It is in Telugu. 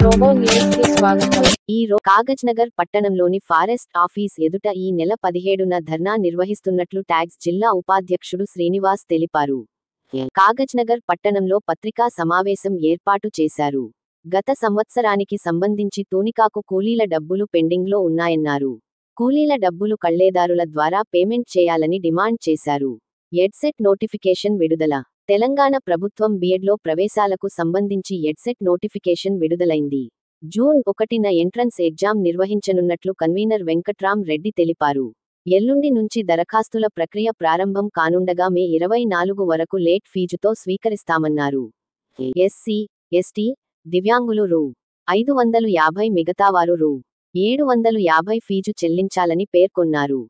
రోబో న్యూస్ కి స్వాగతం. కాగజ్నగర్ పట్టణంలోని ఫారెస్ట్ ఆఫీస్ ఎదుట ఈ నెల 17న ధర్నా నిర్వహిస్తున్నట్లు ట్యాగ్స్ జిల్లా ఉపాధ్యక్షుడు శ్రీనివాస్ తెలిపారు. కాగజ్నగర్ పట్టణంలో పత్రికా సమావేశం ఏర్పాటు చేశారు. గత సంవత్సరానికి సంబంధించి తూనికాకు కూలీల డబ్బులు పెండింగ్లో ఉన్నాయన్నారు. కూలీల డబ్బులు కళ్లేదారుల ద్వారా పేమెంట్ చేయాలని డిమాండ్ చేశారు. ఎడ్సెట్ నోటిఫికేషన్ విడుదల. తెలంగాణ ప్రభుత్వం బీఎడ్లో ప్రవేశాలకు సంబంధించి ఎడ్సెట్ నోటిఫికేషన్ విడుదలైంది. జూన్ 1న ఎంట్రన్స్ ఎగ్జామ్ నిర్వహించనున్నట్లు కన్వీనర్ వెంకట్రామ్ రెడ్డి తెలిపారు. ఎల్లుండి నుంచి దరఖాస్తుల ప్రక్రియ ప్రారంభం కానుండగా మే 24 వరకు లేట్ ఫీజుతో స్వీకరిస్తామన్నారు. ఎస్సీ, ఎస్టీ, దివ్యాంగులు రూ. 550, మిగతావారు రూ. 750 ఫీజు చెల్లించాలని పేర్కొన్నారు.